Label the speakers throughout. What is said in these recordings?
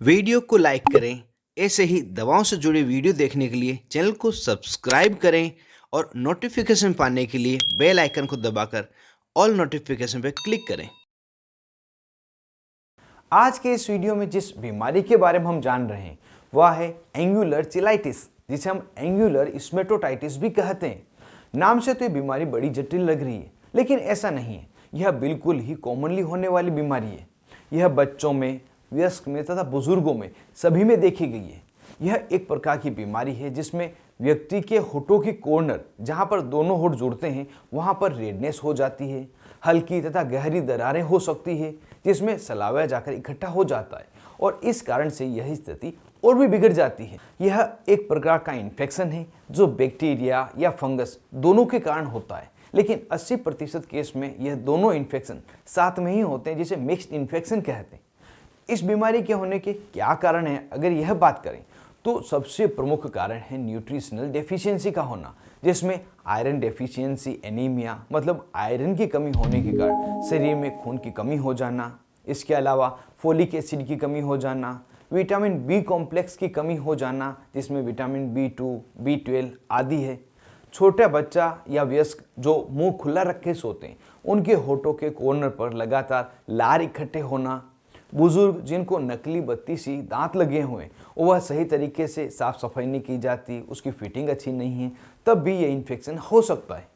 Speaker 1: Video को like करें। ऐसे ही दवाओं से जुड़ी वीडियो देखने के लिए चैनल को सब्सक्राइब करें और नोटिफिकेशन पाने के लिए बेल आइकन को दबाकर ऑल नोटिफिकेशन पर क्लिक करें।
Speaker 2: आज के इस वीडियो में जिस बीमारी के बारे में हम जान रहे हैं वह है एंगुलर चिलाइटिस, जिसे हम एंगुलर स्मेटोटाइटिस भी कहते हैं। नाम से तो ये बीमारी बड़ी जटिल लग रही है, लेकिन ऐसा नहीं है। यह बिल्कुल ही कॉमनली होने वाली बीमारी है। यह बच्चों में, वयस्क में तथा बुजुर्गों में सभी में देखी गई है। यह एक प्रकार की बीमारी है जिसमें व्यक्ति के होठों की कॉर्नर, जहां पर दोनों होठ जुड़ते हैं, वहां पर रेडनेस हो जाती है। हल्की तथा गहरी दरारें हो सकती है जिसमें सलावा जाकर इकट्ठा हो जाता है और इस कारण से यह स्थिति और भी बिगड़ जाती है। यह एक प्रकार का इन्फेक्शन है जो बैक्टीरिया या फंगस दोनों के कारण होता है, लेकिन 80% केस में यह दोनों इन्फेक्शन साथ में ही होते हैं, जिसे मिक्स्ड इन्फेक्शन कहते हैं। इस बीमारी के होने के क्या कारण है, अगर यह बात करें तो सबसे प्रमुख कारण है न्यूट्रिशनल डेफिशिएंसी का होना, जिसमें आयरन डेफिशिएंसी एनीमिया मतलब आयरन की कमी होने के कारण शरीर में खून की कमी हो जाना। इसके अलावा फोलिक एसिड की कमी हो जाना, विटामिन बी कॉम्प्लेक्स की कमी हो जाना, जिसमें विटामिन B2, B12 आदि है। छोटा बच्चा या वयस्क जो मुंह खुला रखे सोते हैं, उनके होठों के कॉर्नर पर लगातार लार इकट्ठे होना। बुजुर्ग जिनको नकली बत्ती सी दांत लगे हुए हैं, वह सही तरीके से साफ सफाई नहीं की जाती, उसकी फिटिंग अच्छी नहीं है, तब भी यह इन्फेक्शन हो सकता है।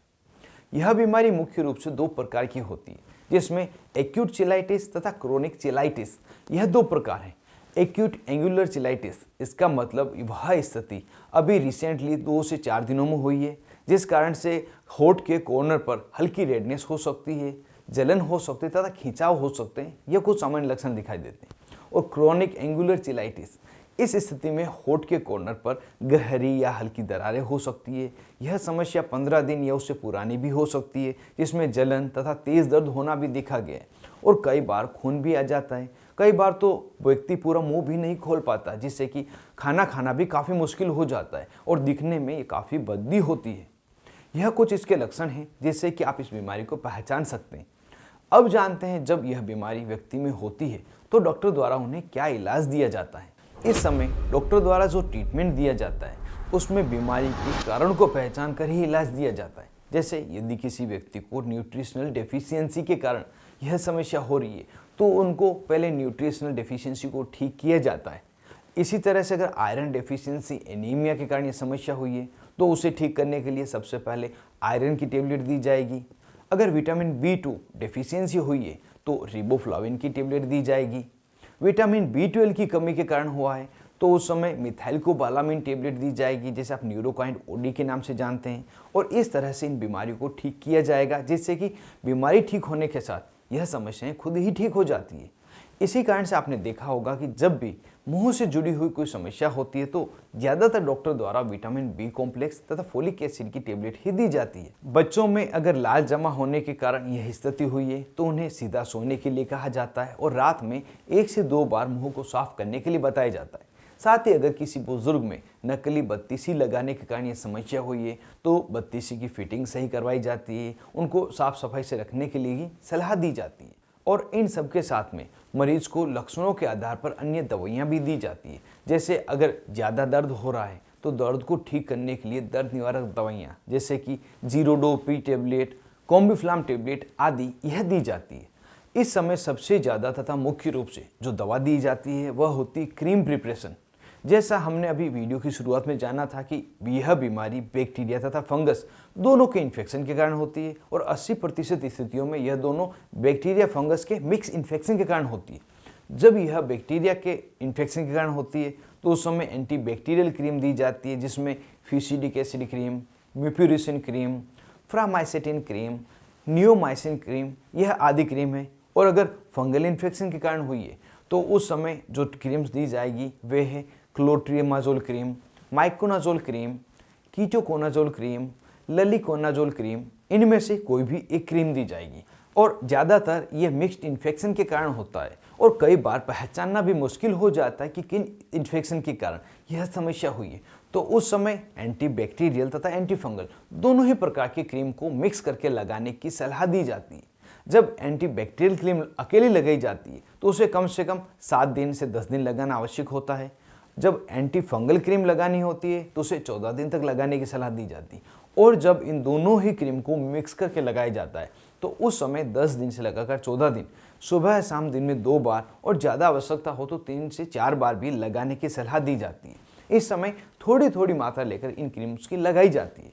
Speaker 2: यह बीमारी मुख्य रूप से दो प्रकार की होती है, जिसमें एक्यूट चिलाइटिस तथा क्रोनिक चिलाइटिस। यह दो प्रकार है। एक्यूट एंगुलर चिलाइटिस, इसका मतलब वह स्थिति अभी रिसेंटली 2 से 4 दिनों में हुई है, जिस कारण से होठ के कॉर्नर पर हल्की रेडनेस हो सकती है, जलन हो सकती है तथा खिंचाव हो सकते हैं। यह कुछ सामान्य लक्षण दिखाई देते हैं। और क्रोनिक एंगुलर चिलाइटिस, इस स्थिति में होठ के कॉर्नर पर गहरी या हल्की दरारें हो सकती है। यह समस्या 15 दिन या उससे पुरानी भी हो सकती है, जिसमें जलन तथा तेज दर्द होना भी देखा गया है। और कई बार खून भी आ जाता है। कई बार तो व्यक्ति पूरा मुंह भी नहीं खोल पाता, जिससे कि खाना खाना भी काफ़ी मुश्किल हो जाता है और दिखने में ये काफ़ी बदबू होती है। यह कुछ इसके लक्षण हैं जिससे कि आप इस बीमारी को पहचान सकते हैं। अब जानते हैं जब यह बीमारी व्यक्ति में होती है तो डॉक्टर द्वारा उन्हें क्या इलाज दिया जाता है। इस समय डॉक्टर द्वारा जो ट्रीटमेंट दिया जाता है उसमें बीमारी के कारण को पहचान कर ही इलाज दिया जाता है। जैसे यदि किसी व्यक्ति को न्यूट्रिशनल डेफिशिएंसी के कारण यह समस्या हो रही है तो उनको पहले न्यूट्रिशनल डेफिशिएंसी को ठीक किया जाता है। इसी तरह से अगर आयरन डेफिशिएंसी एनीमिया के कारण यह समस्या हुई है तो उसे ठीक करने के लिए सबसे पहले आयरन की टेबलेट दी जाएगी। अगर विटामिन B2 डेफिशिएंसी हुई है तो रिबोफ्लाविन की टेबलेट दी जाएगी। विटामिन B12 की कमी के कारण हुआ है तो उस समय मिथाइलकोबालामिन टेबलेट दी जाएगी, जैसे आप न्यूरोकाइंड ओडी के नाम से जानते हैं। और इस तरह से इन बीमारियों को ठीक किया जाएगा, जिससे कि बीमारी ठीक होने के साथ यह समस्याएं खुद ही ठीक हो जाती है। इसी कारण से आपने देखा होगा कि जब भी मुंह से जुड़ी हुई कोई समस्या होती है तो ज़्यादातर डॉक्टर द्वारा विटामिन बी कॉम्प्लेक्स तथा फोलिक एसिड की टेबलेट ही दी जाती है। बच्चों में अगर लाल जमा होने के कारण यह स्थिति हुई है तो उन्हें सीधा सोने के लिए कहा जाता है और रात में 1 से 2 बार मुंह को साफ करने के लिए बताया जाता है। साथ ही अगर किसी बुजुर्ग में नकली बत्तीसी लगाने के कारण यह समस्या हुई है तो बत्तीसी की फिटिंग सही करवाई जाती है, उनको साफ सफाई से रखने के लिए सलाह दी जाती है। और इन सब के साथ में मरीज को लक्षणों के आधार पर अन्य दवाइयाँ भी दी जाती है। जैसे अगर ज़्यादा दर्द हो रहा है तो दर्द को ठीक करने के लिए दर्द निवारक दवाइयाँ जैसे कि जीरोडोपी टेबलेट, कॉम्बिफ्लाम टेबलेट आदि यह दी जाती है। इस समय सबसे ज़्यादा तथा मुख्य रूप से जो दवा दी जाती है वह होती क्रीम प्रिपरेशन। जैसा हमने अभी वीडियो की शुरुआत में जाना था कि यह बीमारी बैक्टीरिया तथा फंगस दोनों के इन्फेक्शन के कारण होती है और 80% स्थितियों में यह दोनों बैक्टीरिया फंगस के मिक्स इन्फेक्शन के कारण होती है। जब यह बैक्टीरिया के इन्फेक्शन के कारण होती है तो उस समय एंटीबैक्टीरियल क्रीम दी जाती है, जिसमें fusidic acid cream, mupirocin cream, framycetin cream, neomycin cream यह आदि क्रीम है। और अगर फंगल इन्फेक्शन के कारण हुई है तो उस समय जो क्रीम्स दी जाएगी वे है clotrimazole cream, miconazole cream, ketoconazole cream, luliconazole cream. इनमें से कोई भी एक क्रीम दी जाएगी और ज़्यादातर ये मिक्स्ड इन्फेक्शन के कारण होता है और कई बार पहचानना भी मुश्किल हो जाता है कि किन इन्फेक्शन के कारण यह समस्या हुई है। तो उस समय एंटीबैक्टीरियल तथा एंटीफंगल दोनों ही प्रकार की क्रीम को मिक्स करके लगाने की सलाह दी जाती है। जब एंटीबैक्टीरियल क्रीम अकेली लगाई जाती है तो उसे कम से कम 7 दिन से 10 दिन लगाना आवश्यक होता है। जब एंटी फंगल क्रीम लगानी होती है तो उसे 14 दिन तक लगाने की सलाह दी जाती है। और जब इन दोनों ही क्रीम को मिक्स करके लगाया जाता है तो उस समय 10 दिन से लगाकर 14 दिन, सुबह शाम दिन में 2 बार और ज़्यादा आवश्यकता हो तो 3 से 4 बार भी लगाने की सलाह दी जाती है। इस समय थोड़ी थोड़ी मात्रा लेकर इन क्रीम्स की लगाई जाती है।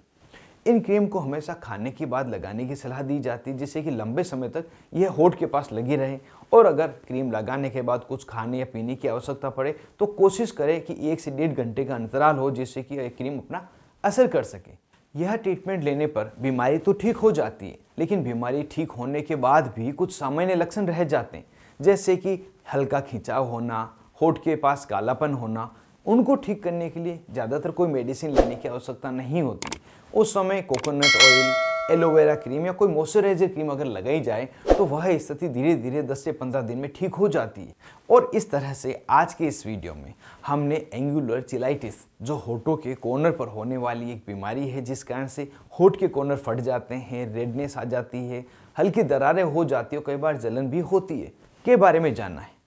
Speaker 2: इन क्रीम को हमेशा खाने के बाद लगाने की सलाह दी जाती है, जिससे कि लंबे समय तक यह होठ के पास लगी रहे। और अगर क्रीम लगाने के बाद कुछ खाने या पीने की आवश्यकता पड़े तो कोशिश करें कि 1 से 1.5 घंटे का अंतराल हो, जिससे कि यह क्रीम अपना असर कर सके। यह ट्रीटमेंट लेने पर बीमारी तो ठीक हो जाती है, लेकिन बीमारी ठीक होने के बाद भी कुछ सामान्य लक्षण रह जाते हैं, जैसे कि हल्का खिंचाव होना, होठ के पास कालापन होना। उनको ठीक करने के लिए ज़्यादातर कोई मेडिसिन लेने की आवश्यकता नहीं होती। उस समय कोकोनट ऑयल, एलोवेरा क्रीम या कोई मॉइस्चराइजर क्रीम अगर लगाई जाए तो वह स्थिति धीरे धीरे 10 से 15 दिन में ठीक हो जाती है। और इस तरह से आज के इस वीडियो में हमने एंगुलर चिलाइटिस, जो होठों के कॉर्नर पर होने वाली एक बीमारी है जिस कारण से होठ के कॉर्नर फट जाते हैं, रेडनेस आ जाती है, हल्की दरारें हो जाती है और कई बार जलन भी होती है, के बारे में जाना है।